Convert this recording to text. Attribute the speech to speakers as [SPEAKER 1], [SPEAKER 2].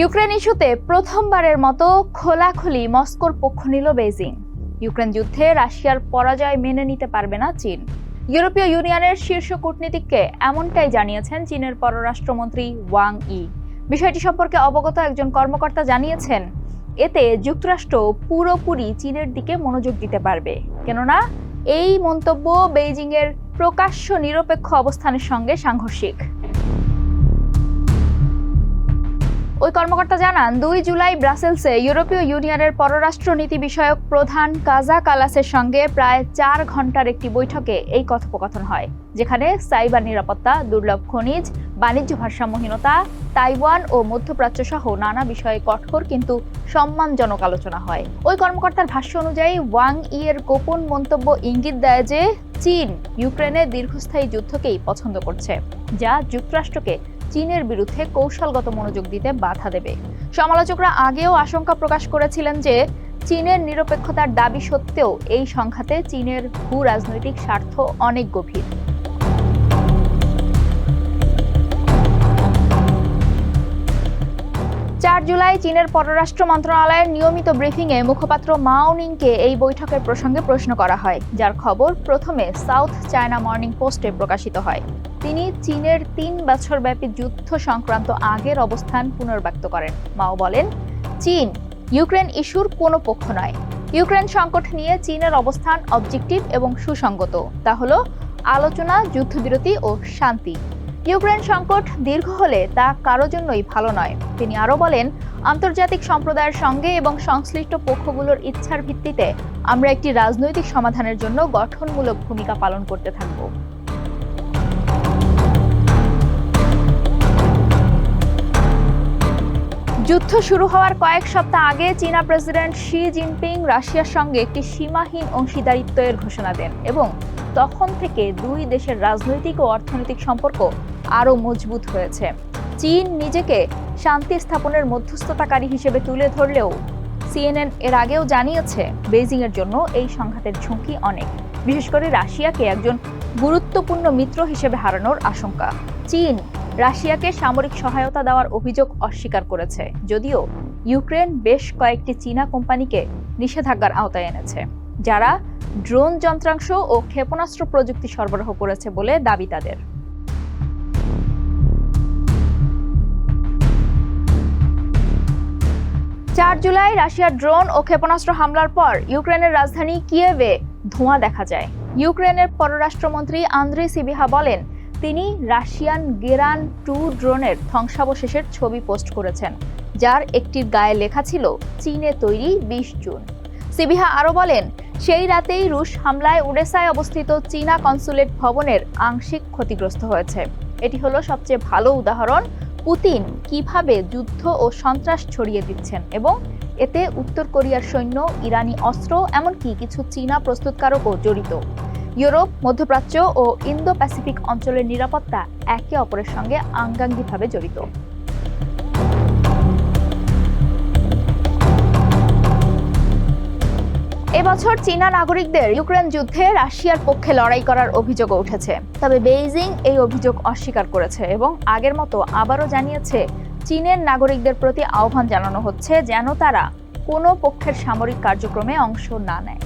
[SPEAKER 1] Ukraine ইস্যুতে প্রথমবারের মতো খোলাখুলি মস্কোর পক্ষ নিল বেইজিং। ইউক্রেন যুদ্ধে রাশিয়ার পরাজয় মেনে নিতে পারবে না চীন। ইউরোপীয় ইউনিয়নের শীর্ষ কূটনীতিককে এমনটাই জানিয়েছেন চীনের পররাষ্ট্রমন্ত্রী ওয়াং ই। বিষয়টি সম্পর্কে অবগত একজন কর্মকর্তা জানিয়েছেন, এতে যুক্তরাষ্ট্র পুরোপুরি চীনের দিকে মনোযোগ দিতে পারবে, কেননা এই মন্তব্য বেইজিংয়ের প্রকাশ্য নিরপেক্ষ অবস্থানের সঙ্গে সাংঘর্ষিক। ওই কর্মকর্তা জানান, 2 জুলাই ব্রাসেলসে ইউরোপীয় ইউনিয়নের পররাষ্ট্র নীতি বিষয়ক প্রধান কাজা কালাসের সঙ্গে প্রায় 4 ঘন্টার একটি বৈঠকে এই কথোপকথন হয়, যেখানে সাইবার নিরাপত্তা, দুর্লভ খনিজ, বাণিজ্য ভারসাম্যহীনতা, তাইওয়ান ও মধ্যপ্রাচ্য সহ নানা বিষয়ে কঠোর কিন্তু সম্মানজনক আলোচনা হয়। ওই কর্মকর্তার ভাষ্য অনুযায়ী ওয়াং ই এর গোপন মন্তব্য ইঙ্গিত দেয় যে চীন ইউক্রেনে দীর্ঘস্থায়ী যুদ্ধকেই পছন্দ করছে, যা যুক্তরাষ্ট্রকে চীনের বিরুদ্ধে কৌশলগত মনোযোগ দিতে বাধা দেবে। সমালোচকরা আগেও আশঙ্কা প্রকাশ করেছিলেন যে চীনের নিরপেক্ষতার দাবি সত্ত্বেও এই সংঘাতে চীনের ভূ রাজনৈতিক স্বার্থ অনেক গভীর। জুলাই চীনের পররাষ্ট্র মন্ত্রণালয়ের নিয়মিত ব্রিফিংয়ে মুখপাত্র মাও নিংকে এই বৈঠকের প্রসঙ্গে প্রশ্ন করা হয়, যার খবর প্রথমে সাউথ চায়না মর্নিং পোস্টে প্রকাশিত হয়। তিনি চীনের 3 বছরব্যাপী যুদ্ধ সংক্রান্ত আগের অবস্থান পুনর্ব্যক্ত করেন। মাও বলেন, চীন ইউক্রেন ইস্যুর কোনো পক্ষ নয়। ইউক্রেন সংকট নিয়ে চীনের অবস্থান অবজেক্টিভ এবং সুসংগত। তা হলো আলোচনা, যুদ্ধবিরতি ও শান্তি। ইউক্রেন সংকট দীর্ঘ হলে তা কারো জন্যই ভালো নয়। তিনি আরও বলেন, আন্তর্জাতিক সম্প্রদায়ের সঙ্গে এবং সংশ্লিষ্ট পক্ষগুলোর ইচ্ছার ভিত্তিতে আমরা একটি রাজনৈতিক সমাধানের জন্য গঠনমূলক ভূমিকা পালন করতে থাকব। যুদ্ধ শুরু হওয়ার কয়েক সপ্তাহ আগে চীনা প্রেসিডেন্ট শি জিনপিং রাশিয়ার সঙ্গে একটি সীমাহীন অংশীদারিত্বের ঘোষণা দেন এবং তখন থেকে 2 দেশের রাজনৈতিক ও অর্থনৈতিক সম্পর্ক আরও মজবুত হয়েছে। চীন নিজেকে শান্তি স্থাপনের মধ্যস্থতাকারী হিসেবে তুলে ধরলেও সিএনএন এর আগেও জানিয়েছে, বেইজিংয়ের জন্য এই সংঘাতের ঝুঁকি অনেক, বিশেষ করে রাশিয়াকে একজন গুরুত্বপূর্ণ মিত্র হিসেবে হারানোর আশঙ্কা। চীন রাশিয়াকে সামরিক সহায়তা দেওয়ার অভিযোগ অস্বীকার করেছে, যদিও ইউক্রেন বেশ কয়েকটি চীনা কোম্পানিকে নিষেধাজ্ঞার আওতায় এনেছে, যারা ড্রোন যন্ত্রাংশ ও ক্ষেপণাস্ত্র প্রযুক্তি সরবরাহ করেছে বলে দাবি তাদের। জুলাই রাশিয়ার ড্রোন ও ক্ষেপণাস্ত্র হামলার পর ইউক্রেনের রাজধানী কিয়েভে ধোঁয়া দেখা যায়। ইউক্রেনের পররাষ্ট্রমন্ত্রী আন্দ্রি সিবিহা বলেন, তিনি রাশিয়ান গেরান 2 ড্রোনের ধ্বংসাবশেষের ছবি পোস্ট করেছেন, যার একটির গায়ে লেখা ছিল চীনে তৈরি 20 জুন। সিবিহা আরও বলেন, সেই রাতেই রুশ হামলায় ওডেসায় অবস্থিত চীনা কনসুলেট ভবনের আংশিক ক্ষতিগ্রস্ত হয়েছে। এটি হলো সবচেয়ে ভালো উদাহরণ পুতিন কিভাবে যুদ্ধ ও সন্ত্রাস ছড়িয়ে দিচ্ছেন এবং এতে উত্তর কোরিয়ার সৈন্য, ইরানি অস্ত্র, এমনকি কিছু চীনা প্রস্তুতকারকও জড়িত। ইউরোপ, মধ্যপ্রাচ্য ও ইন্দো প্যাসিফিক অঞ্চলের নিরাপত্তা একে অপরের সঙ্গে আঙ্গাঙ্গিভাবে জড়িত। এবছর চীনা নাগরিকদের ইউক্রেন যুদ্ধে রাশিয়ার পক্ষে লড়াই করার অভিযোগও উঠেছে, তবে বেইজিং এই অভিযোগ অস্বীকার করেছে এবং আগের মতো আবারও জানিয়েছে, চীনের নাগরিকদের প্রতি আহ্বান জানানো হচ্ছে যেন তারা কোনো পক্ষের সামরিক কার্যক্রমে অংশ না নেয়।